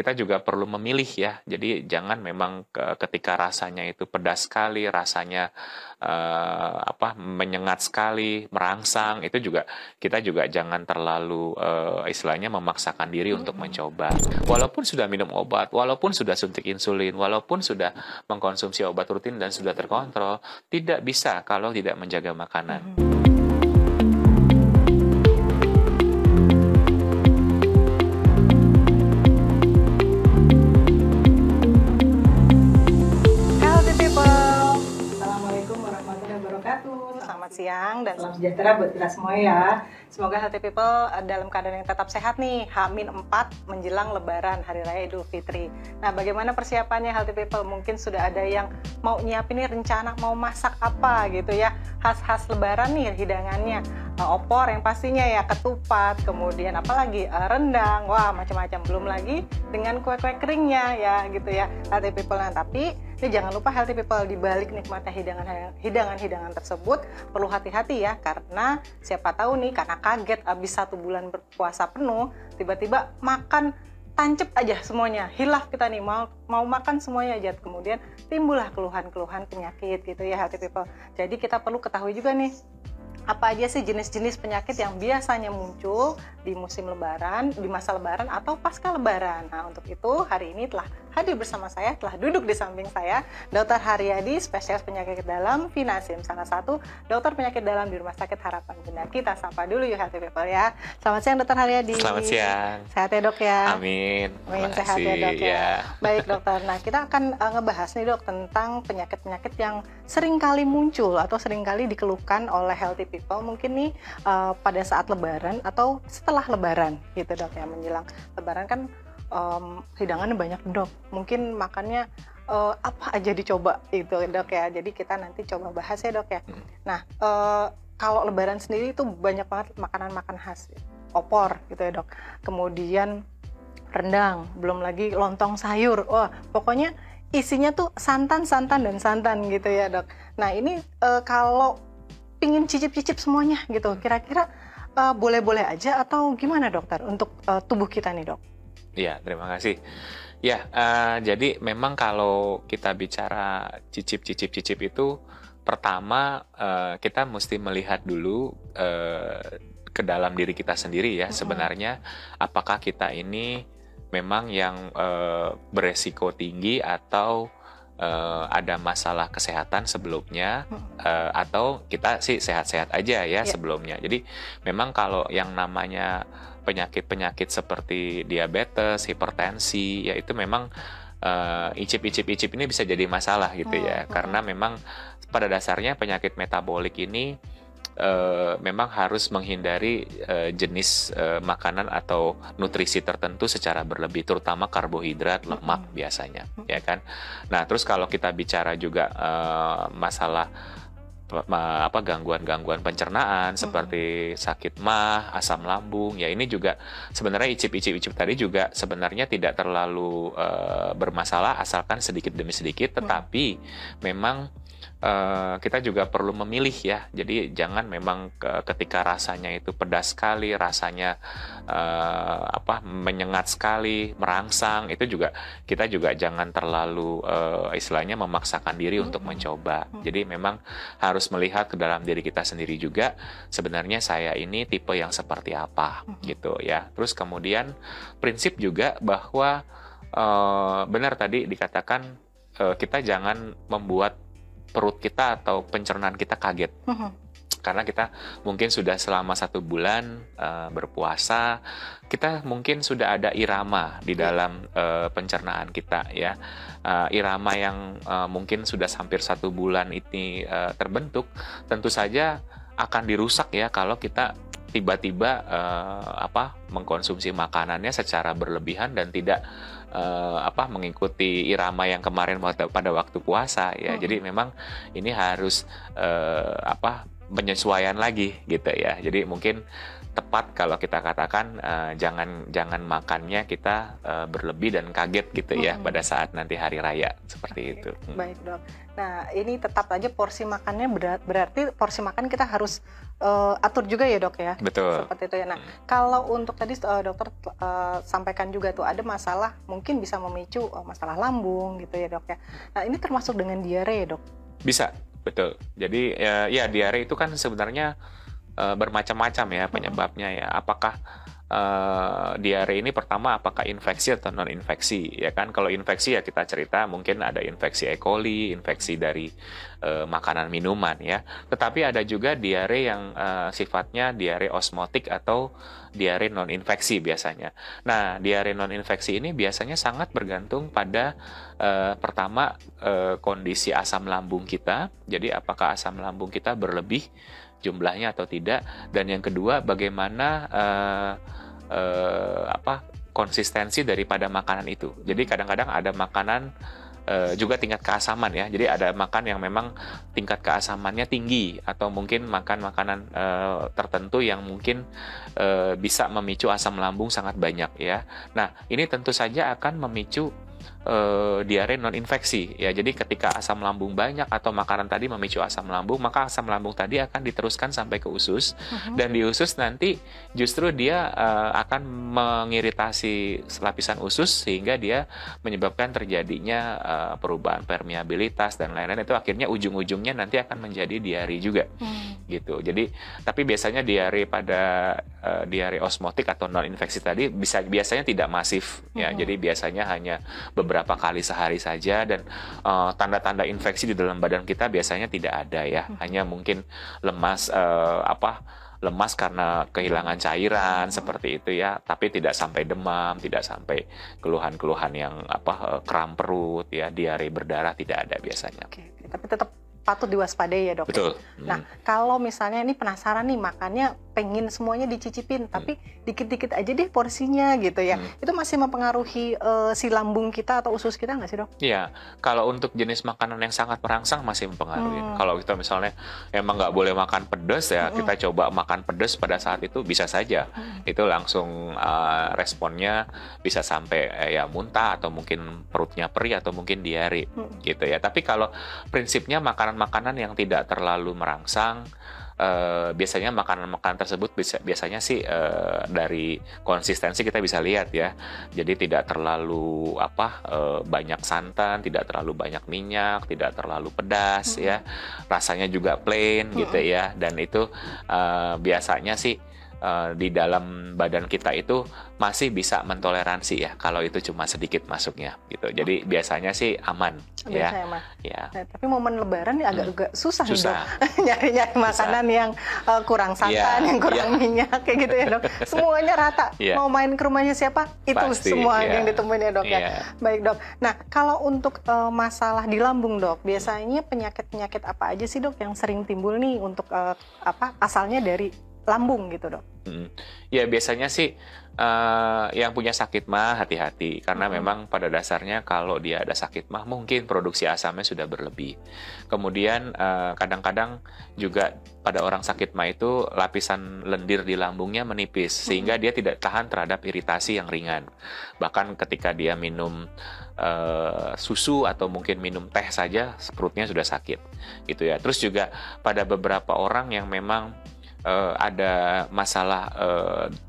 kita juga perlu memilih ya. Jadi jangan memang ketika rasanya itu pedas sekali, rasanya menyengat sekali, merangsang, itu juga kita juga jangan terlalu istilahnya memaksakan diri untuk mencoba. Walaupun sudah minum obat, walaupun sudah suntik insulin, walaupun sudah mengkonsumsi obat rutin dan sudah terkontrol, tidak bisa kalau tidak menjaga makanan. Selamat siang dan salam sejahtera buat kita semua ya. Semoga Healthy People dalam keadaan yang tetap sehat nih. H-4 menjelang Lebaran, Hari Raya Idul Fitri. Nah, bagaimana persiapannya Healthy People? Mungkin sudah ada yang mau nyiapin nih rencana mau masak apa gitu ya. Khas-khas Lebaran nih hidangannya. Opor yang pastinya ya, ketupat, kemudian apalagi rendang, wah macam-macam. Belum lagi dengan kue-kue keringnya ya gitu ya Healthy People. Nah, tapi ini jangan lupa Healthy People, di balik nikmatnya hidangan-hidangan tersebut perlu hati-hati ya, karena siapa tahu nih karena kaget habis 1 bulan berpuasa penuh tiba-tiba makan tancep aja semuanya, hilaf kita nih mau makan semuanya aja, kemudian timbullah keluhan-keluhan penyakit gitu ya Healthy People. Jadi kita perlu ketahui juga nih apa aja sih jenis-jenis penyakit yang biasanya muncul di musim lebaran, di masa lebaran atau pasca lebaran. Nah, untuk itu hari ini telah hadir bersama saya, telah duduk di samping saya Dr. Haryadi, spesialis penyakit dalam Vinasim, salah satu dokter penyakit dalam di Rumah Sakit Harapan Bunda. Kita sapa dulu yuk Healthy People ya. Selamat siang Dr. Haryadi. Selamat siang. Sehat ya dok ya. Amin. Amin, sehat ya dok ya. Baik dokter, nah kita akan ngebahas nih dok tentang penyakit-penyakit yang sering kali muncul atau sering kali dikeluhkan oleh Healthy People mungkin nih pada saat lebaran atau setelah lebaran gitu dok ya. Menjelang lebaran kan hidangannya banyak dok, mungkin makannya apa aja dicoba gitu dok ya. Jadi kita nanti coba bahas ya dok ya. Nah kalau lebaran sendiri itu banyak banget makanan-makanan khas, opor gitu ya dok, kemudian rendang, belum lagi lontong sayur, wah pokoknya isinya tuh santan dan santan gitu ya dok. Nah ini kalau pingin cicip-cicip semuanya gitu, kira-kira boleh-boleh aja atau gimana dokter untuk tubuh kita nih dok? Iya, terima kasih. Ya, jadi memang kalau kita bicara cicip itu, pertama kita mesti melihat dulu ke dalam diri kita sendiri ya, sebenarnya apakah kita ini memang yang beresiko tinggi atau ada masalah kesehatan sebelumnya, atau kita sih sehat-sehat aja ya sebelumnya. Jadi memang kalau yang namanya penyakit-penyakit seperti diabetes, hipertensi, ya itu memang icip ini bisa jadi masalah gitu ya, karena memang pada dasarnya penyakit metabolik ini memang harus menghindari jenis makanan atau nutrisi tertentu secara berlebih, terutama karbohidrat, lemak biasanya, ya kan. Nah, terus kalau kita bicara juga masalah gangguan pencernaan seperti sakit mah, asam lambung, ya ini juga sebenarnya icip tadi juga sebenarnya tidak terlalu bermasalah asalkan sedikit demi sedikit, tetapi memang kita juga perlu memilih ya. Jadi jangan memang ketika rasanya itu pedas sekali, rasanya menyengat sekali, merangsang, itu juga kita juga jangan terlalu istilahnya memaksakan diri untuk mencoba. Jadi memang harus melihat ke dalam diri kita sendiri juga, sebenarnya saya ini tipe yang seperti apa gitu ya. Terus kemudian prinsip juga bahwa benar tadi dikatakan kita jangan membuat perut kita atau pencernaan kita kaget. Karena kita mungkin sudah selama 1 bulan berpuasa, kita mungkin sudah ada irama di dalam pencernaan kita ya. Irama yang mungkin sudah hampir 1 bulan ini terbentuk, tentu saja akan dirusak ya kalau kita tiba-tiba mengkonsumsi makanannya secara berlebihan dan tidak mengikuti irama yang kemarin pada waktu puasa ya. Jadi memang ini harus penyesuaian lagi gitu ya. Jadi mungkin tepat kalau kita katakan jangan makannya kita berlebih dan kaget gitu ya pada saat nanti hari raya seperti itu. Baik dok. Nah ini tetap aja porsi makannya berarti porsi makan kita harus atur juga ya dok ya. Betul. Seperti itu ya. Nah kalau untuk tadi dokter sampaikan juga tuh ada masalah mungkin bisa memicu masalah lambung gitu ya dok ya. Nah ini termasuk dengan diare ya dok? Bisa, betul. Jadi ya diare itu kan sebenarnya bermacam-macam ya penyebabnya ya. Apakah diare ini pertama apakah infeksi atau non infeksi ya kan? Kalau infeksi ya kita cerita mungkin ada infeksi E. coli, infeksi dari makanan minuman ya. Tetapi ada juga diare yang sifatnya diare osmotik atau diare non infeksi biasanya. Nah, diare non infeksi ini biasanya sangat bergantung pada pertama kondisi asam lambung kita. Jadi apakah asam lambung kita berlebih jumlahnya atau tidak, dan yang kedua bagaimana konsistensi daripada makanan itu. Jadi kadang-kadang ada makanan juga tingkat keasaman ya. Jadi ada makan yang memang tingkat keasamannya tinggi atau mungkin makan makanan tertentu yang mungkin bisa memicu asam lambung sangat banyak ya. Nah, ini tentu saja akan memicu diare non infeksi ya. Jadi ketika asam lambung banyak atau makanan tadi memicu asam lambung, maka asam lambung tadi akan diteruskan sampai ke usus dan di usus nanti justru dia akan mengiritasi lapisan usus sehingga dia menyebabkan terjadinya perubahan permeabilitas dan lain-lain. Itu akhirnya ujung-ujungnya nanti akan menjadi diare juga gitu. Jadi tapi biasanya diare pada diare osmotik atau non infeksi tadi biasanya tidak masif ya. Jadi biasanya hanya beberapa kali sehari saja dan tanda-tanda infeksi di dalam badan kita biasanya tidak ada ya. Hanya mungkin lemas lemas karena kehilangan cairan seperti itu ya, tapi tidak sampai demam, tidak sampai keluhan-keluhan yang kram perut ya, diare berdarah tidak ada biasanya. Oke, tapi tetap patut diwaspadai ya dok. Betul. Nah kalau misalnya ini penasaran nih makannya pengen semuanya dicicipin tapi dikit-dikit aja deh porsinya gitu ya, itu masih mempengaruhi si lambung kita atau usus kita nggak sih dok? Iya, kalau untuk jenis makanan yang sangat merangsang masih mempengaruhi. Kalau kita misalnya emang nggak boleh makan pedas ya, kita coba makan pedas pada saat itu bisa saja itu langsung responnya bisa sampai ya muntah atau mungkin perutnya perih atau mungkin diare gitu ya. Tapi kalau prinsipnya makanan-makanan yang tidak terlalu merangsang, biasanya makanan-makanan tersebut biasanya sih dari konsistensi kita bisa lihat ya. Jadi tidak terlalu banyak santan, tidak terlalu banyak minyak, tidak terlalu pedas ya. Rasanya juga plain gitu ya. Dan itu biasanya sih di dalam badan kita itu masih bisa mentoleransi ya kalau itu cuma sedikit masuknya gitu. Jadi biasanya sih aman ya. Aman. Ya. Nah, tapi momen lebaran nih agak susah nih dok. Nyari-nyari makanan yang kurang santan, yang kurang minyak kayak gitu ya dok. Semuanya rata. Mau main ke rumahnya siapa? Itu pasti, semua yang ditemuin ya dok ya. Baik dok. Nah, kalau untuk masalah di lambung dok, biasanya penyakit-penyakit apa aja sih dok yang sering timbul nih untuk asalnya dari lambung gitu dok? Ya biasanya sih yang punya sakit mah hati-hati karena memang pada dasarnya kalau dia ada sakit mah mungkin produksi asamnya sudah berlebih. Kemudian kadang-kadang juga pada orang sakit mah itu lapisan lendir di lambungnya menipis sehingga dia tidak tahan terhadap iritasi yang ringan. Bahkan ketika dia minum susu atau mungkin minum teh saja perutnya sudah sakit gitu ya. Terus juga pada beberapa orang yang memang ada masalah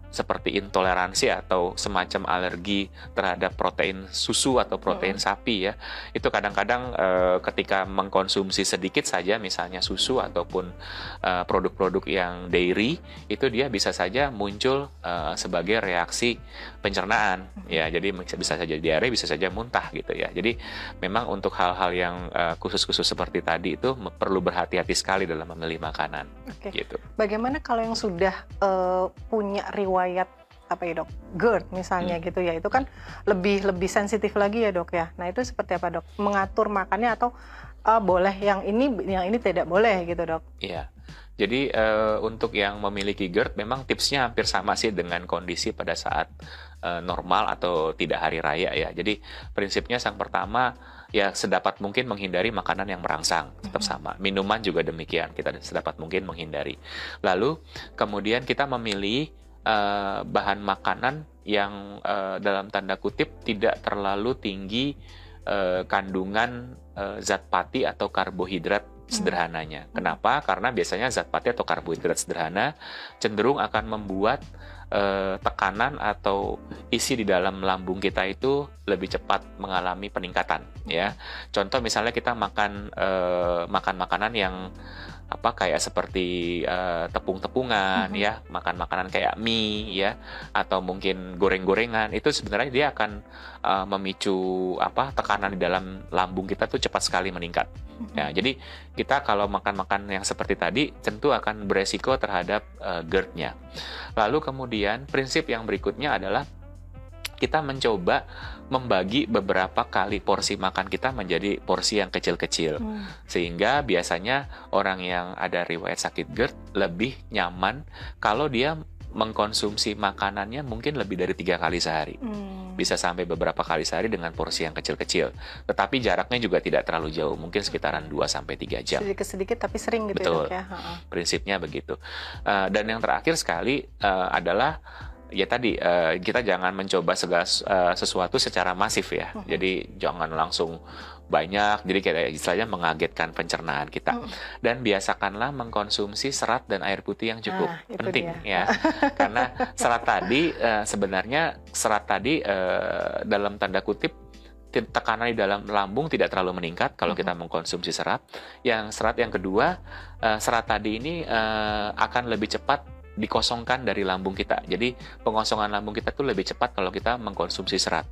seperti intoleransi atau semacam alergi terhadap protein susu atau protein sapi ya, itu kadang-kadang ketika mengkonsumsi sedikit saja misalnya susu ataupun produk-produk yang dairy itu dia bisa saja muncul sebagai reaksi pencernaan ya, jadi bisa saja diare, bisa saja muntah gitu ya. Jadi memang untuk hal-hal yang khusus-khusus seperti tadi itu perlu berhati-hati sekali dalam memilih makanan. Gitu. Bagaimana kalau yang sudah punya riwayat dok, GERD misalnya gitu ya, itu kan lebih sensitif lagi ya dok ya. Nah itu seperti apa dok? Mengatur makannya atau boleh yang ini tidak boleh gitu dok? Iya. Jadi untuk yang memiliki GERD memang tipsnya hampir sama sih dengan kondisi pada saat normal atau tidak hari raya ya. Jadi prinsipnya yang pertama ya sedapat mungkin menghindari makanan yang merangsang, tetap sama. Minuman juga demikian, kita sedapat mungkin menghindari. Lalu kemudian kita memilih bahan makanan yang dalam tanda kutip tidak terlalu tinggi kandungan zat pati atau karbohidrat sederhananya. Kenapa? Karena biasanya zat pati atau karbohidrat sederhana cenderung akan membuat tekanan atau isi di dalam lambung kita itu lebih cepat mengalami peningkatan ya. Contoh misalnya kita makan makanan yang kayak seperti tepung-tepungan ya, makan makanan kayak mie ya, atau mungkin goreng-gorengan, itu sebenarnya dia akan memicu tekanan di dalam lambung kita tuh cepat sekali meningkat. Ya, jadi kita kalau makan yang seperti tadi tentu akan beresiko terhadap GERD-nya. Lalu kemudian prinsip yang berikutnya adalah kita mencoba membagi beberapa kali porsi makan kita menjadi porsi yang kecil-kecil. Sehingga biasanya orang yang ada riwayat sakit GERD lebih nyaman kalau dia mengkonsumsi makanannya mungkin lebih dari 3 kali sehari. Bisa sampai beberapa kali sehari dengan porsi yang kecil-kecil. Tetapi jaraknya juga tidak terlalu jauh, mungkin sekitaran 2-3 jam. Sedikit-sedikit tapi sering gitu. Betul. Ya, Dok ya. Prinsipnya begitu. Dan yang terakhir sekali adalah ya tadi kita jangan mencoba segala sesuatu secara masif ya. Jadi jangan langsung banyak, jadi kayak istilahnya mengagetkan pencernaan kita. Dan biasakanlah mengkonsumsi serat dan air putih yang cukup penting ya. Karena serat tadi sebenarnya dalam tanda kutip tekanan di dalam lambung tidak terlalu meningkat kalau kita mengkonsumsi serat. Yang serat yang kedua, serat tadi ini akan lebih cepat dikosongkan dari lambung kita. Jadi pengosongan lambung kita tuh lebih cepat kalau kita mengkonsumsi serat.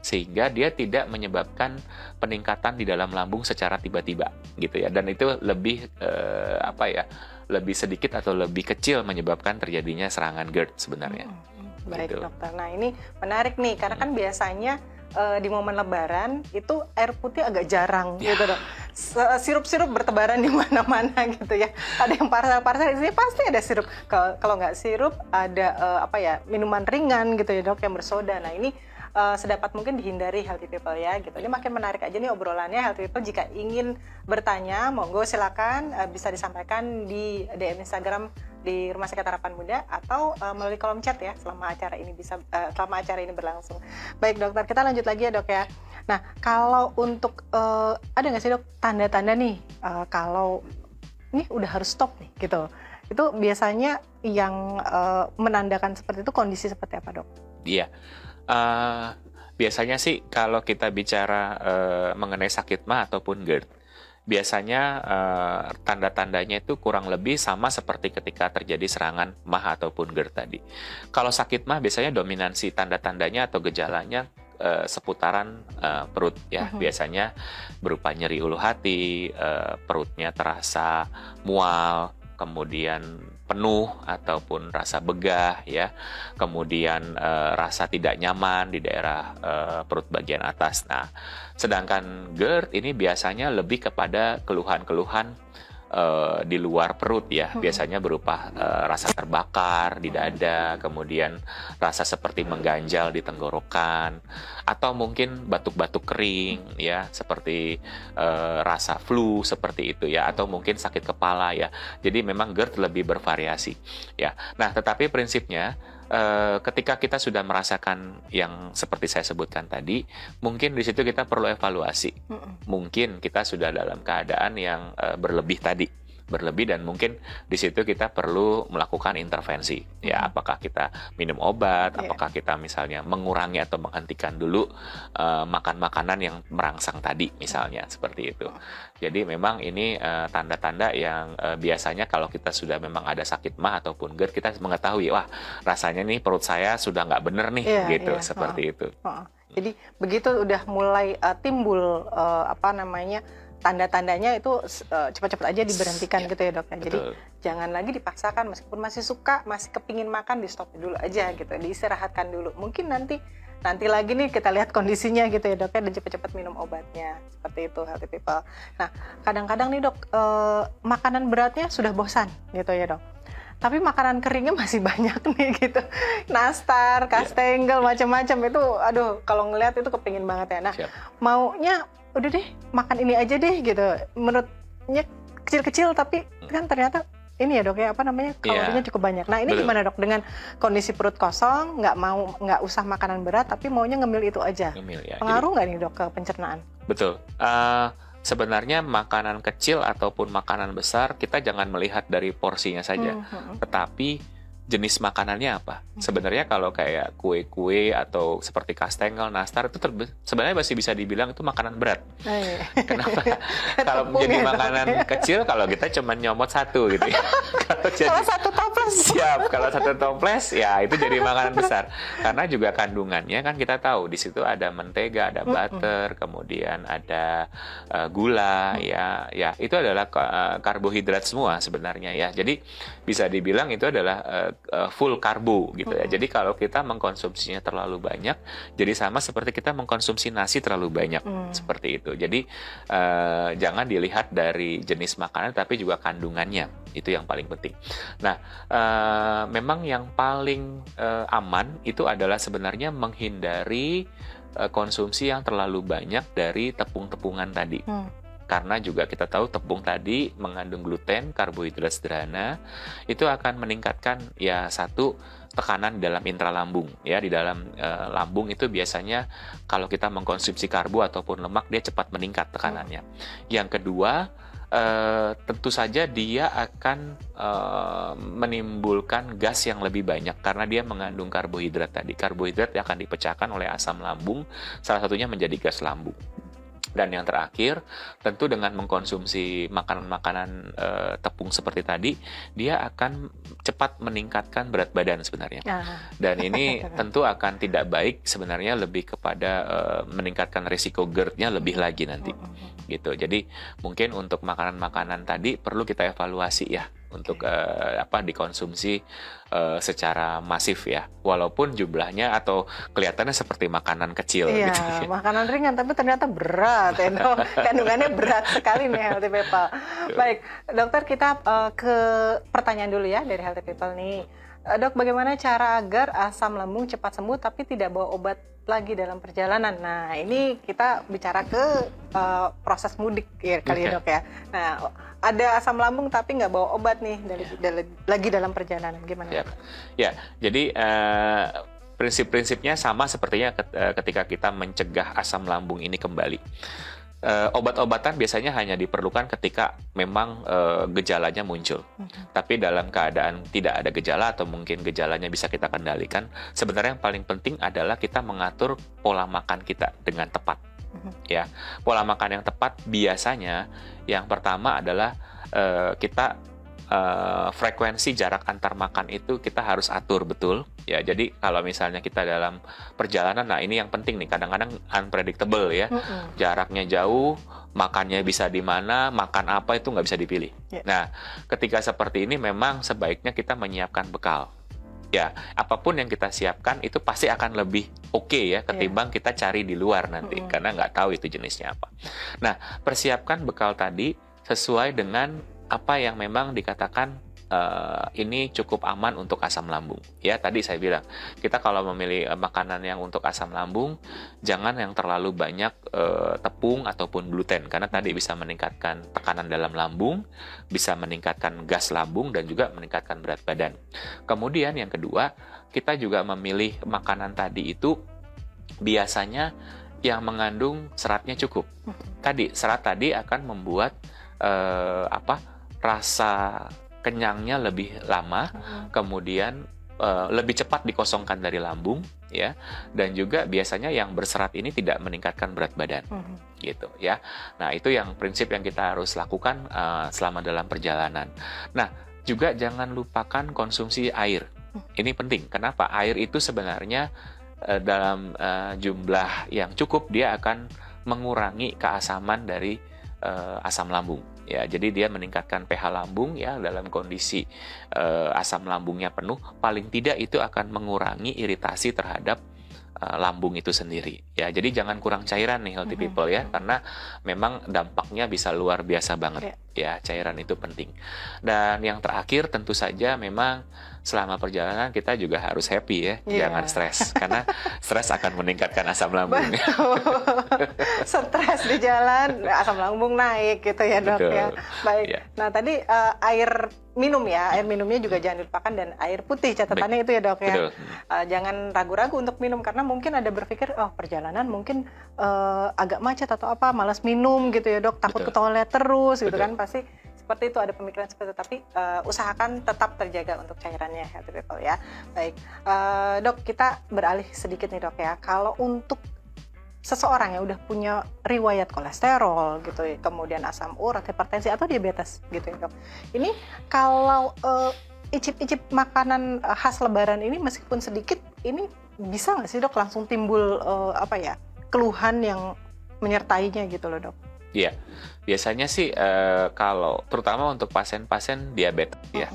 Sehingga dia tidak menyebabkan peningkatan di dalam lambung secara tiba-tiba gitu ya. Dan itu lebih lebih sedikit atau lebih kecil menyebabkan terjadinya serangan GERD sebenarnya. Baik gitu. Dokter. Nah ini menarik nih karena kan biasanya di momen Lebaran itu air putih agak jarang gitu dok. Sirup-sirup bertebaran di mana-mana gitu ya. Ada yang parsel-parsel di sini pasti ada sirup. Kalau nggak sirup ada minuman ringan gitu ya dok yang bersoda. Nah ini sedapat mungkin dihindari healthy people ya gitu. Ini makin menarik aja nih obrolannya healthy people. Jika ingin bertanya, monggo silakan bisa disampaikan di DM Instagram di Rumah Sakit Harapan Bunda atau melalui kolom chat ya selama acara ini berlangsung. Baik dokter, kita lanjut lagi ya dok ya. Nah kalau untuk ada nggak sih dok tanda-tanda nih kalau ini udah harus stop nih gitu. Itu biasanya yang menandakan seperti itu kondisi seperti apa dok? Iya. Biasanya sih kalau kita bicara mengenai sakit MAH ataupun GERD, biasanya tanda-tandanya itu kurang lebih sama seperti ketika terjadi serangan MAH ataupun GERD tadi. Kalau sakit MAH biasanya dominansi tanda-tandanya atau gejalanya seputaran perut ya. Biasanya berupa nyeri ulu hati, perutnya terasa mual, kemudian penuh ataupun rasa begah ya, kemudian rasa tidak nyaman di daerah perut bagian atas. Nah, sedangkan GERD ini biasanya lebih kepada keluhan-keluhan di luar perut ya, biasanya berupa rasa terbakar di dada, kemudian rasa seperti mengganjal di tenggorokan, atau mungkin batuk-batuk kering ya, seperti rasa flu seperti itu ya, atau mungkin sakit kepala ya. Jadi memang GERD lebih bervariasi ya. Nah, tetapi prinsipnya ketika kita sudah merasakan yang seperti saya sebutkan tadi, mungkin di situ kita perlu evaluasi. Mungkin kita sudah dalam keadaan yang berlebih dan mungkin di situ kita perlu melakukan intervensi. Ya, apakah kita minum obat, apakah kita misalnya mengurangi atau menghentikan dulu makan makanan yang merangsang tadi misalnya, seperti itu. Jadi memang ini tanda-tanda yang biasanya kalau kita sudah memang ada sakit MAH ataupun GERD, kita mengetahui, wah rasanya nih perut saya sudah nggak bener nih, gitu, seperti itu. Jadi begitu udah mulai timbul tanda-tandanya itu cepat-cepat aja diberhentikan gitu ya dok. Jadi jangan lagi dipaksakan, meskipun masih suka, masih kepingin makan, di stop dulu aja gitu, diistirahatkan dulu. Mungkin nanti nanti lagi nih kita lihat kondisinya gitu ya dok ya, dan cepat-cepat minum obatnya, seperti itu healthy people. Nah kadang-kadang nih dok, makanan beratnya sudah bosan gitu ya dok, tapi makanan keringnya masih banyak nih gitu, nastar, kastengel, macam-macam itu, aduh kalau ngelihat itu kepingin banget ya. Nah maunya udah deh makan ini aja deh gitu, menurutnya kecil-kecil tapi kan ternyata ini ya dok ya, apa namanya, kalorinya cukup banyak. Nah ini gimana dok dengan kondisi perut kosong, nggak usah makanan berat tapi maunya ngemil itu aja, pengaruh nggak nih dok ke pencernaan? Betul. Sebenarnya makanan kecil ataupun makanan besar kita jangan melihat dari porsinya saja, tetapi jenis makanannya apa. Sebenarnya kalau kayak kue-kue atau seperti kastengel, nastar itu sebenarnya masih bisa dibilang itu makanan berat. Kenapa? Kalau menjadi makanan kecil, kalau kita cuma nyomot satu gitu ya. Kalau satu toples. Siap, kalau satu toples ya itu jadi makanan besar. Karena juga kandungannya kan kita tahu di situ ada mentega, ada butter, kemudian ada gula, ya itu adalah karbohidrat semua sebenarnya ya. Jadi bisa dibilang itu adalah full karbo gitu ya. Jadi kalau kita mengkonsumsinya terlalu banyak, jadi sama seperti kita mengkonsumsi nasi terlalu banyak, seperti itu. Jadi jangan dilihat dari jenis makanan, tapi juga kandungannya, itu yang paling penting. Nah, memang yang paling aman itu adalah sebenarnya menghindari konsumsi yang terlalu banyak dari tepung-tepungan tadi. Karena juga kita tahu tepung tadi mengandung gluten, karbohidrat sederhana, itu akan meningkatkan ya satu, tekanan dalam intralambung ya, di dalam lambung itu biasanya kalau kita mengkonsumsi karbo ataupun lemak dia cepat meningkat tekanannya. Yang kedua, tentu saja dia akan menimbulkan gas yang lebih banyak karena dia mengandung karbohidrat tadi. Karbohidrat akan dipecahkan oleh asam lambung, salah satunya menjadi gas lambung. Dan yang terakhir, tentu dengan mengkonsumsi makanan-makanan tepung seperti tadi, dia akan cepat meningkatkan berat badan sebenarnya. Dan ini tentu akan tidak baik sebenarnya, lebih kepada meningkatkan risiko GERD-nya lebih lagi nanti. Gitu. Jadi mungkin untuk makanan-makanan tadi perlu kita evaluasi ya, untuk dikonsumsi secara masif ya, walaupun jumlahnya atau kelihatannya seperti makanan kecil. Iya, gitu. Makanan ringan tapi ternyata berat ya dok. Kandungannya berat sekali nih Healthy People. Baik dokter, kita ke pertanyaan dulu ya dari Healthy People nih. Dok, bagaimana cara agar asam lambung cepat sembuh tapi tidak bawa obat lagi dalam perjalanan? Nah ini kita bicara ke proses mudik ya kali ya dok ya. Nah ada asam lambung tapi nggak bawa obat nih lagi dalam perjalanan, gimana? Ya, jadi prinsip-prinsipnya sama sepertinya ketika kita mencegah asam lambung ini kembali. Obat-obatan biasanya hanya diperlukan ketika memang gejalanya muncul. Tapi dalam keadaan tidak ada gejala atau mungkin gejalanya bisa kita kendalikan, sebenarnya yang paling penting adalah kita mengatur pola makan kita dengan tepat. Ya, pola makan yang tepat biasanya yang pertama adalah kita frekuensi jarak antar makan itu kita harus atur betul ya. Jadi kalau misalnya kita dalam perjalanan, nah ini yang penting nih, kadang-kadang unpredictable ya, jaraknya jauh, makannya bisa di mana, makan apa itu nggak bisa dipilih. Nah ketika seperti ini memang sebaiknya kita menyiapkan bekal ya. Apapun yang kita siapkan itu pasti akan lebih oke ya ketimbang kita cari di luar nanti, karena nggak tahu itu jenisnya apa. Nah persiapkan bekal tadi sesuai dengan apa yang memang dikatakan ini cukup aman untuk asam lambung. Ya tadi saya bilang, kita kalau memilih makanan yang untuk asam lambung, jangan yang terlalu banyak tepung ataupun gluten, karena tadi bisa meningkatkan tekanan dalam lambung, bisa meningkatkan gas lambung, dan juga meningkatkan berat badan. Kemudian yang kedua, kita juga memilih makanan tadi itu biasanya yang mengandung seratnya cukup. Tadi serat tadi akan membuat rasa kenyangnya lebih lama, kemudian lebih cepat dikosongkan dari lambung ya, dan juga biasanya yang berserat ini tidak meningkatkan berat badan gitu ya. Nah itu yang prinsip yang kita harus lakukan selama dalam perjalanan. Nah juga jangan lupakan konsumsi air. Ini penting. Kenapa? Air itu sebenarnya dalam jumlah yang cukup dia akan mengurangi keasaman dari asam lambung. Ya, jadi dia meningkatkan pH lambung ya, dalam kondisi asam lambungnya penuh, paling tidak itu akan mengurangi iritasi terhadap lambung itu sendiri. Ya, jadi jangan kurang cairan nih healthy people ya, karena memang dampaknya bisa luar biasa banget. Ya, cairan itu penting. Dan yang terakhir tentu saja memang selama perjalanan kita juga harus happy ya, jangan stres, karena stres akan meningkatkan asam lambung. Stres di jalan, asam lambung naik gitu ya dok. Betul. Ya. Baik. Nah tadi air minum ya, air minumnya juga jangan dilupakan, dan air putih catatannya itu ya dok ya. Jangan ragu-ragu untuk minum, karena mungkin ada berpikir perjalanan mungkin agak macet atau apa, malas minum gitu ya dok, takut ke toilet terus gitu kan, pasti seperti itu, ada pemikiran seperti itu. Tapi usahakan tetap terjaga untuk cairannya healthy people ya. Baik, dok, kita beralih sedikit nih dok ya. Kalau untuk seseorang yang udah punya riwayat kolesterol gitu ya, kemudian asam urat, hipertensi atau diabetes gitu ya dok, ini kalau icip-icip makanan khas lebaran ini meskipun sedikit, ini bisa nggak sih dok langsung timbul keluhan yang menyertainya gitu loh dok? Iya, biasanya sih kalau terutama untuk pasien-pasien diabetes ya,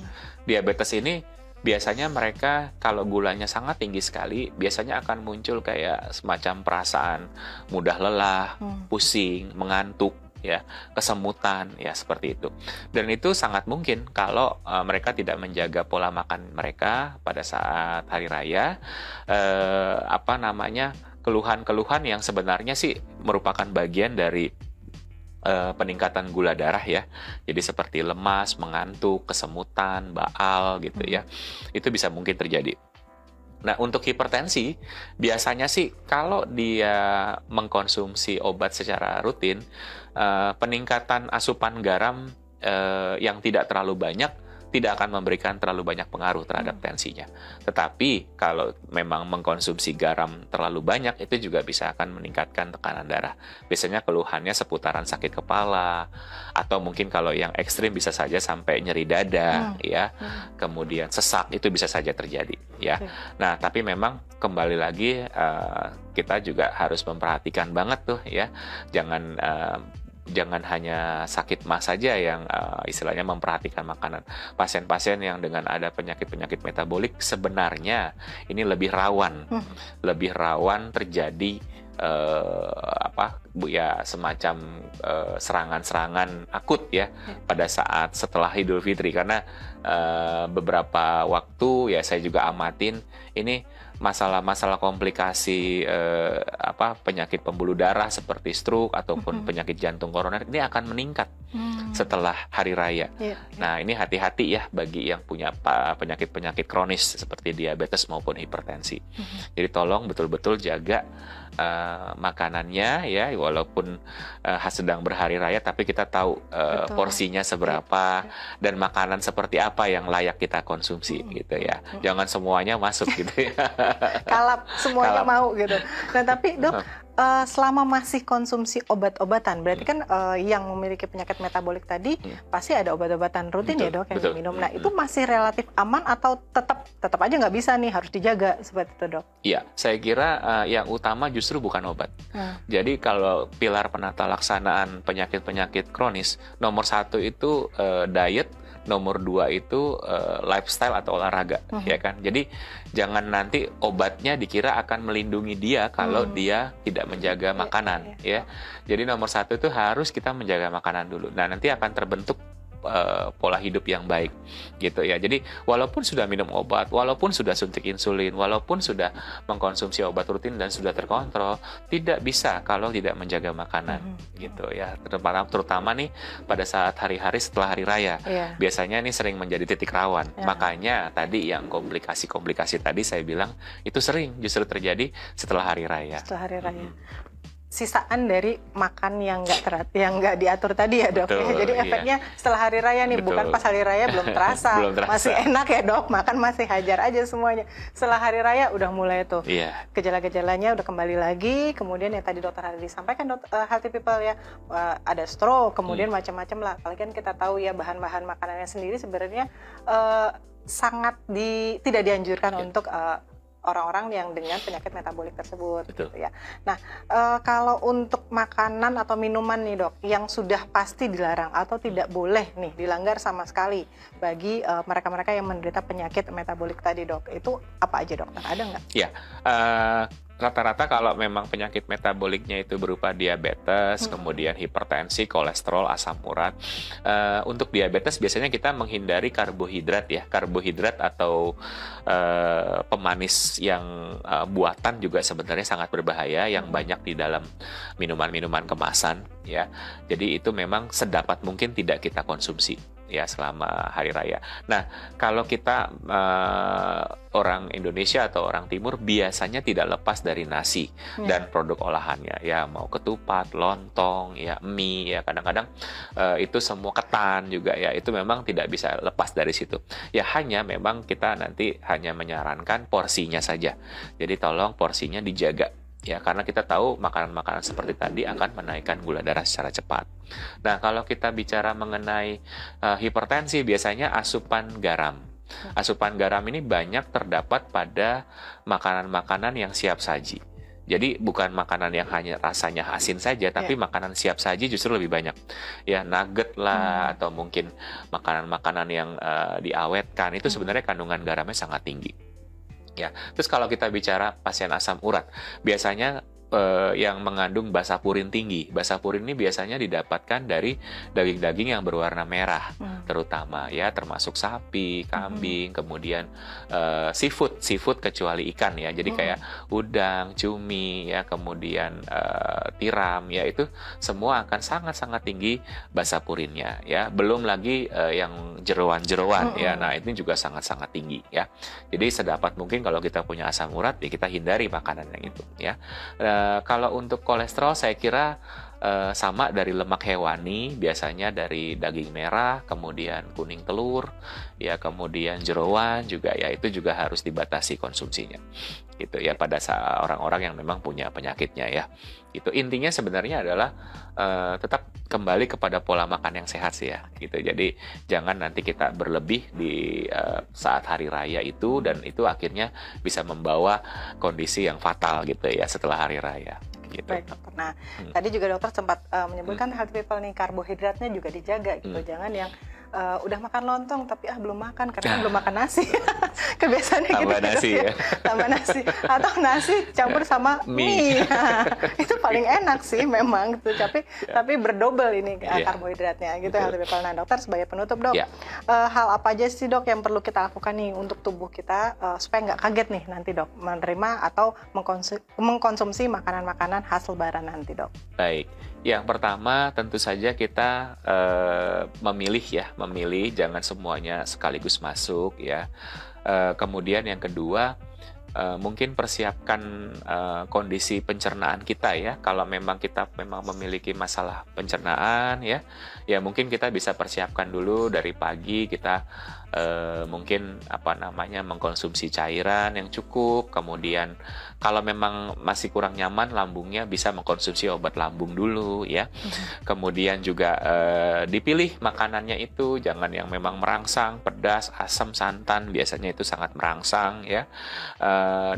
diabetes ini biasanya mereka kalau gulanya sangat tinggi sekali, biasanya akan muncul kayak semacam perasaan mudah lelah, pusing, mengantuk, ya, kesemutan, ya seperti itu. Dan itu sangat mungkin kalau mereka tidak menjaga pola makan mereka pada saat hari raya, keluhan-keluhan yang sebenarnya sih merupakan bagian dari peningkatan gula darah ya. Jadi seperti lemas, mengantuk, kesemutan, baal gitu ya. Itu bisa mungkin terjadi. Nah, untuk hipertensi biasanya sih kalau dia mengkonsumsi obat secara rutin, peningkatan asupan garam yang tidak terlalu banyak tidak akan memberikan terlalu banyak pengaruh terhadap tensinya. Tetapi kalau memang mengkonsumsi garam terlalu banyak, itu juga bisa akan meningkatkan tekanan darah. Biasanya keluhannya seputaran sakit kepala, atau mungkin kalau yang ekstrim bisa saja sampai nyeri dada, ya. Kemudian sesak, itu bisa saja terjadi, ya. Nah, tapi memang kembali lagi kita juga harus memperhatikan banget tuh, ya. Jangan hanya sakit mah saja yang istilahnya memperhatikan makanan. Pasien-pasien yang dengan ada penyakit-penyakit metabolik sebenarnya ini lebih rawan terjadi semacam serangan-serangan akut ya pada saat setelah Idul Fitri, karena beberapa waktu ya saya juga amatin ini masalah-masalah komplikasi penyakit pembuluh darah seperti stroke ataupun penyakit jantung koroner ini akan meningkat setelah hari raya. Nah, ini hati-hati ya bagi yang punya penyakit-penyakit kronis seperti diabetes maupun hipertensi. Jadi tolong betul-betul jaga makanannya ya, walaupun sedang berhari raya, tapi kita tahu porsinya seberapa dan makanan seperti apa yang layak kita konsumsi gitu ya. Jangan semuanya masuk gitu ya. Kalap semuanya mau gitu. Nah, tapi dok, selama masih konsumsi obat-obatan, berarti kan yang memiliki penyakit metabolik tadi pasti ada obat-obatan rutin ya dok yang diminum. Nah, itu masih relatif aman atau tetap aja nggak bisa nih, harus dijaga seperti itu dok? Iya, saya kira yang utama justru bukan obat. Jadi kalau pilar penata laksanaan penyakit-penyakit kronis, nomor 1 itu diet, nomor 2 itu lifestyle atau olahraga, ya kan. Jadi jangan nanti obatnya dikira akan melindungi dia kalau dia tidak menjaga makanan, ya. Jadi nomor 1 itu harus kita menjaga makanan dulu. Nah, nanti akan terbentuk pola hidup yang baik gitu ya. Jadi walaupun sudah minum obat, walaupun sudah suntik insulin, walaupun sudah mengkonsumsi obat rutin dan sudah terkontrol, tidak bisa kalau tidak menjaga makanan gitu ya. Terutama nih pada saat hari-hari setelah hari raya. Biasanya ini sering menjadi titik rawan. Makanya tadi yang komplikasi-komplikasi tadi saya bilang itu sering justru terjadi setelah hari raya. Setelah hari raya. Sisaan dari makan yang nggak diatur tadi ya dok. Jadi efeknya setelah hari raya nih, bukan pas hari raya belum terasa. Masih enak ya dok, makan masih hajar aja semuanya. Setelah hari raya udah mulai tuh gejala-gejalanya udah kembali lagi. Kemudian yang tadi dokter Hardy sampaikan, healthy people ya, ada stroke, kemudian macam-macam lah. Apalagi kan kita tahu ya bahan-bahan makanannya sendiri sebenarnya sangat tidak dianjurkan untuk orang-orang yang dengan penyakit metabolik tersebut. Gitu ya. Nah, kalau untuk makanan atau minuman nih dok, yang sudah pasti dilarang atau tidak boleh nih dilanggar sama sekali bagi mereka-mereka yang menderita penyakit metabolik tadi dok, itu apa aja dokter? Ada nggak? Ya, rata-rata kalau memang penyakit metaboliknya itu berupa diabetes, kemudian hipertensi, kolesterol, asam urat. Untuk diabetes biasanya kita menghindari karbohidrat ya. Karbohidrat atau pemanis yang buatan juga sebenarnya sangat berbahaya, yang banyak di dalam minuman-minuman kemasan ya. Jadi itu memang sedapat mungkin tidak kita konsumsi ya selama hari raya. Nah, kalau kita orang Indonesia atau orang Timur biasanya tidak lepas dari nasi dan produk olahannya ya, mau ketupat, lontong, ya mie ya, kadang-kadang itu semua ketan juga ya, itu memang tidak bisa lepas dari situ. Ya hanya memang kita nanti hanya menyarankan porsinya saja. Jadi tolong porsinya dijaga. Ya, karena kita tahu makanan-makanan seperti tadi akan menaikkan gula darah secara cepat. Nah, kalau kita bicara mengenai hipertensi, biasanya asupan garam. Asupan garam ini banyak terdapat pada makanan-makanan yang siap saji. Jadi bukan makanan yang hanya rasanya asin saja, tapi makanan siap saji justru lebih banyak. Ya, nugget lah, atau mungkin makanan-makanan yang diawetkan, itu sebenarnya kandungan garamnya sangat tinggi. Ya, terus kalau kita bicara pasien asam urat, biasanya yang mengandung basa purin tinggi. Basa purin ini biasanya didapatkan dari daging-daging yang berwarna merah, terutama ya, termasuk sapi, kambing, kemudian seafood kecuali ikan ya. Jadi kayak udang, cumi ya, kemudian tiram ya, itu semua akan sangat-sangat tinggi basa purinnya ya. Belum lagi yang jeroan-jeroan ya. Nah, ini juga sangat-sangat tinggi ya. Jadi sedapat mungkin kalau kita punya asam urat ya kita hindari makanan yang itu ya. Kalau untuk kolesterol saya kira sama dari lemak hewani, biasanya dari daging merah, kemudian kuning telur, ya kemudian jeroan juga ya, itu juga harus dibatasi konsumsinya. Gitu ya, pada saat orang-orang yang memang punya penyakitnya ya. Itu intinya sebenarnya adalah tetap kembali kepada pola makan yang sehat sih ya. Gitu. Jadi jangan nanti kita berlebih di saat hari raya itu, dan itu akhirnya bisa membawa kondisi yang fatal gitu ya setelah hari raya. Gitu. Baik dokter. Nah, tadi juga dokter sempat menyebutkan healthy people nih, karbohidratnya juga dijaga gitu. Jangan yang udah makan lontong tapi belum makan karena belum makan nasi. Kebiasaannya tambah gitu. Nasi ya. Tambah nasi atau nasi campur sama mie. Nah, itu paling enak sih memang gitu. Tapi berdobel ini karbohidratnya gitu healthy people. Nah, dokter sebagai penutup, Dok. Hal apa aja sih, Dok, yang perlu kita lakukan nih untuk tubuh kita supaya nggak kaget nih nanti, Dok, menerima atau mengkonsumsi makanan-makanan khas Lebaran nanti, Dok? Baik, yang pertama tentu saja kita memilih jangan semuanya sekaligus masuk ya. Kemudian yang kedua, mungkin persiapkan kondisi pencernaan kita ya. Kalau memang kita memiliki masalah pencernaan ya mungkin kita bisa persiapkan dulu dari pagi. Kita mungkin mengkonsumsi cairan yang cukup. Kemudian kalau memang masih kurang nyaman lambungnya, bisa mengkonsumsi obat lambung dulu ya. Kemudian juga dipilih makanannya itu, jangan yang memang merangsang, pedas, asam, santan, biasanya itu sangat merangsang ya.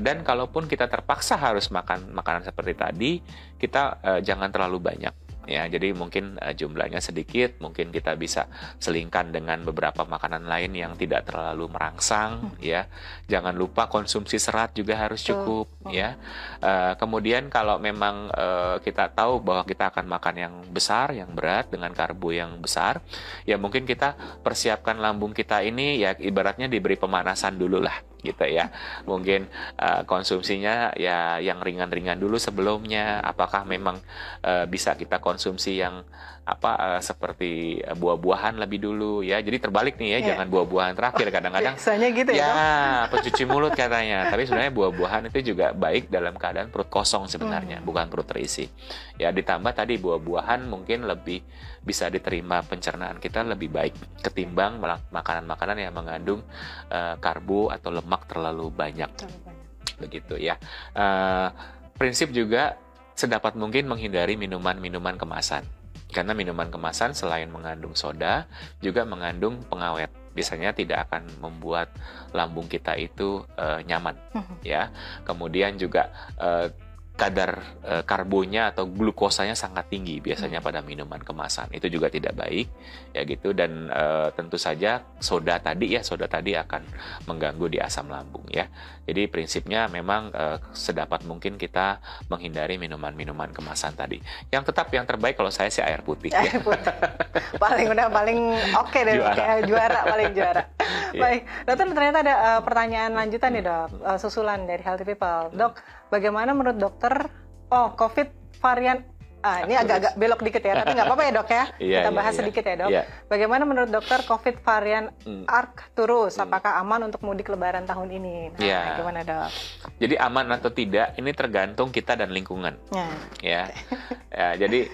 Dan kalaupun kita terpaksa harus makan makanan seperti tadi, kita jangan terlalu banyak. Ya, jadi mungkin jumlahnya sedikit, mungkin kita bisa selingkan dengan beberapa makanan lain yang tidak terlalu merangsang ya. Jangan lupa konsumsi serat juga harus cukup ya. Kemudian kalau memang kita tahu bahwa kita akan makan yang besar, yang berat dengan karbo yang besar, ya mungkin kita persiapkan lambung kita ini ya, ibaratnya diberi pemanasan dulu lah gitu ya. Mungkin konsumsinya ya yang ringan-ringan dulu sebelumnya. Apakah memang bisa kita konsumsi yang seperti buah-buahan lebih dulu ya. Jadi terbalik nih ya, jangan buah-buahan terakhir. Kadang-kadang biasanya gitu ya, pencuci mulut katanya. Tapi sebenarnya buah-buahan itu juga baik dalam keadaan perut kosong sebenarnya, bukan perut terisi. Ya, ditambah tadi buah-buahan mungkin lebih bisa diterima pencernaan kita lebih baik ketimbang makanan-makanan yang mengandung karbo atau lemak terlalu banyak. Begitu ya. Prinsip juga sedapat mungkin menghindari minuman-minuman kemasan. Karena minuman kemasan selain mengandung soda, juga mengandung pengawet. Biasanya tidak akan membuat lambung kita itu nyaman, ya. Kemudian juga kadar karbonya atau glukosanya sangat tinggi biasanya pada minuman kemasan. Itu juga tidak baik ya gitu, dan tentu saja soda tadi akan mengganggu di asam lambung ya. Jadi prinsipnya memang sedapat mungkin kita menghindari minuman-minuman kemasan tadi. Yang terbaik kalau saya sih air putih. Air putih. paling oke deh, juara paling juara. Baik, dokter, ternyata ada pertanyaan lanjutan nih dok, susulan dari Healthy People. Dok, bagaimana menurut dokter, COVID varian, ini agak-agak belok dikit ya, tapi nggak apa-apa ya dok ya, kita bahas sedikit ya dok. Bagaimana menurut dokter COVID varian Arcturus, apakah aman untuk mudik lebaran tahun ini? Nah, gimana dok? Jadi aman atau tidak, ini tergantung kita dan lingkungan. Ya, jadi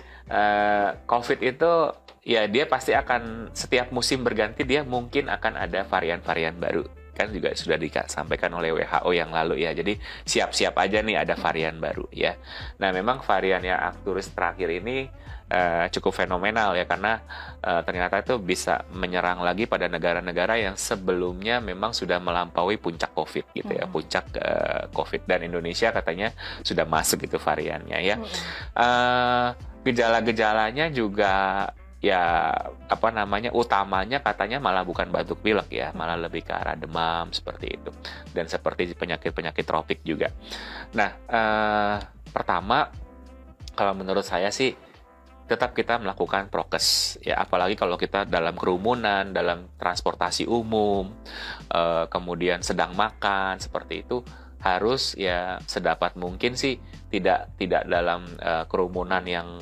COVID itu ya dia pasti akan setiap musim berganti, dia mungkin akan ada varian-varian baru. Kan juga sudah disampaikan oleh WHO yang lalu ya. Jadi siap-siap aja nih ada varian baru ya. Nah, memang varian yang Arcturus terakhir ini cukup fenomenal ya, karena ternyata itu bisa menyerang lagi pada negara-negara yang sebelumnya memang sudah melampaui puncak COVID gitu ya, puncak COVID, dan Indonesia katanya sudah masuk itu variannya ya. Gejala-gejalanya juga ya utamanya katanya malah bukan batuk pilek ya, malah lebih ke arah demam seperti itu, dan seperti penyakit-penyakit tropik juga. Nah, pertama kalau menurut saya sih tetap kita melakukan prokes ya, apalagi kalau kita dalam kerumunan, dalam transportasi umum, kemudian sedang makan seperti itu, harus ya sedapat mungkin sih tidak dalam kerumunan yang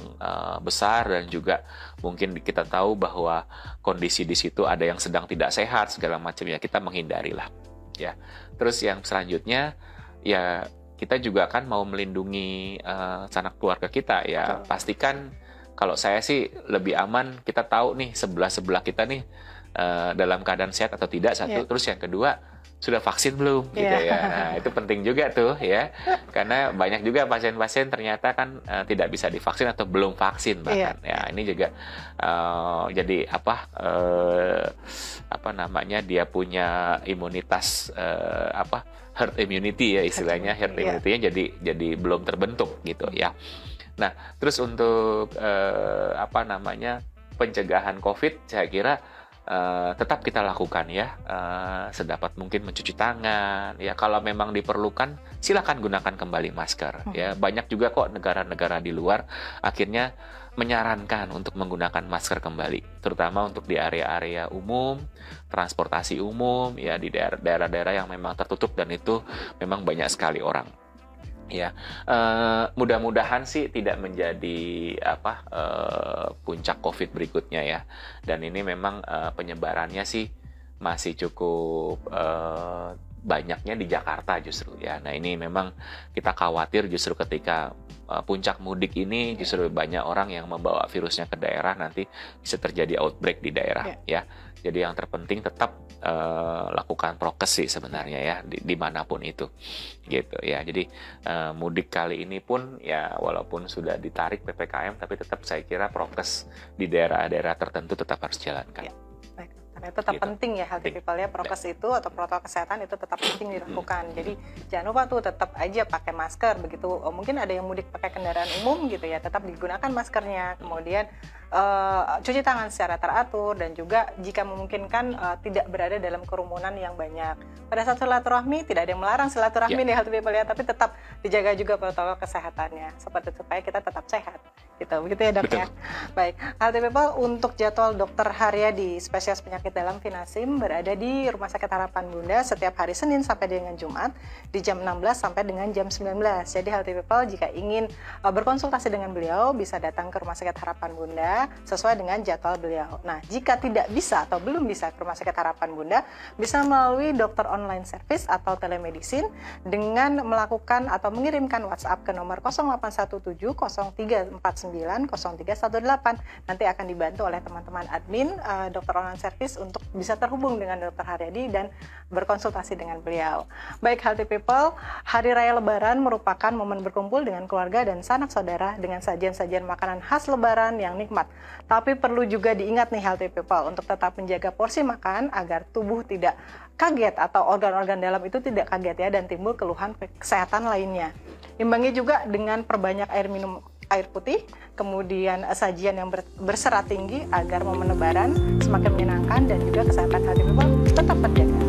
besar, dan juga mungkin kita tahu bahwa kondisi di situ ada yang sedang tidak sehat segala macam ya, kita menghindarilah ya. Terus yang selanjutnya ya, kita juga kan mau melindungi sanak keluarga kita ya. Pastikan, kalau saya sih lebih aman kita tahu nih sebelah kita nih dalam keadaan sehat atau tidak, satu. Terus yang kedua, sudah vaksin belum gitu ya. Nah, itu penting juga tuh ya, karena banyak juga pasien-pasien ternyata kan tidak bisa divaksin atau belum vaksin bahkan ya. Ini juga jadi dia punya imunitas herd immunity ya istilahnya, herd immunity-nya jadi belum terbentuk gitu ya. Nah, terus untuk pencegahan COVID, saya kira tetap kita lakukan ya, sedapat mungkin mencuci tangan ya, kalau memang diperlukan silakan gunakan kembali masker ya. Banyak juga kok negara-negara di luar akhirnya menyarankan untuk menggunakan masker kembali, terutama untuk di area-area umum, transportasi umum ya, di daerah-daerah yang memang tertutup dan itu memang banyak sekali orang ya. Mudah-mudahan sih tidak menjadi puncak COVID berikutnya ya. Dan ini memang penyebarannya sih masih cukup banyaknya di Jakarta justru ya. Nah, ini memang kita khawatir justru ketika puncak mudik ini justru banyak orang yang membawa virusnya ke daerah, nanti bisa terjadi outbreak di daerah ya. Jadi yang terpenting tetap lakukan prokes sih sebenarnya ya, dimanapun itu gitu ya. Jadi mudik kali ini pun ya, walaupun sudah ditarik PPKM, tapi tetap saya kira prokes di daerah-daerah tertentu tetap harus jalankan. Itu tetap penting ya Healthy People ya, prokes itu atau protokol kesehatan itu tetap penting dilakukan. Jadi jangan lupa tuh tetap aja pakai masker begitu. Mungkin ada yang mudik pakai kendaraan umum gitu ya, tetap digunakan maskernya. Kemudian cuci tangan secara teratur, dan juga jika memungkinkan tidak berada dalam kerumunan yang banyak. Pada saat silaturahmi tidak ada yang melarang silaturahmi nih Healthy People ya, tapi tetap dijaga juga protokol kesehatannya seperti itu, supaya kita tetap sehat. Gitu, begitu ya dok ya. Baik, Healthy People, untuk jadwal Dokter Haryadi, spesialis penyakit dalam Vinasim, berada di Rumah Sakit Harapan Bunda setiap hari Senin sampai dengan Jumat di jam 16 sampai dengan jam 19. Jadi Healthy People, jika ingin berkonsultasi dengan beliau bisa datang ke Rumah Sakit Harapan Bunda sesuai dengan jadwal beliau. Nah, jika tidak bisa atau belum bisa ke Rumah Sakit Harapan Bunda, bisa melalui dokter online service atau telemedicine dengan melakukan atau mengirimkan WhatsApp ke nomor 0817 0349 0318. Nanti akan dibantu oleh teman-teman admin dokter online service untuk bisa terhubung dengan Dokter Haryadi dan berkonsultasi dengan beliau. Baik Healthy People, Hari Raya Lebaran merupakan momen berkumpul dengan keluarga dan sanak saudara dengan sajian-sajian makanan khas Lebaran yang nikmat. Tapi perlu juga diingat nih Healthy People, untuk tetap menjaga porsi makan agar tubuh tidak kaget atau organ-organ dalam itu tidak kaget ya, dan timbul keluhan kesehatan lainnya. Imbangi juga dengan perbanyak minum air putih, kemudian sajian yang berserat tinggi agar momen lebaran semakin menyenangkan dan juga kesehatan healthy people tetap terjaga.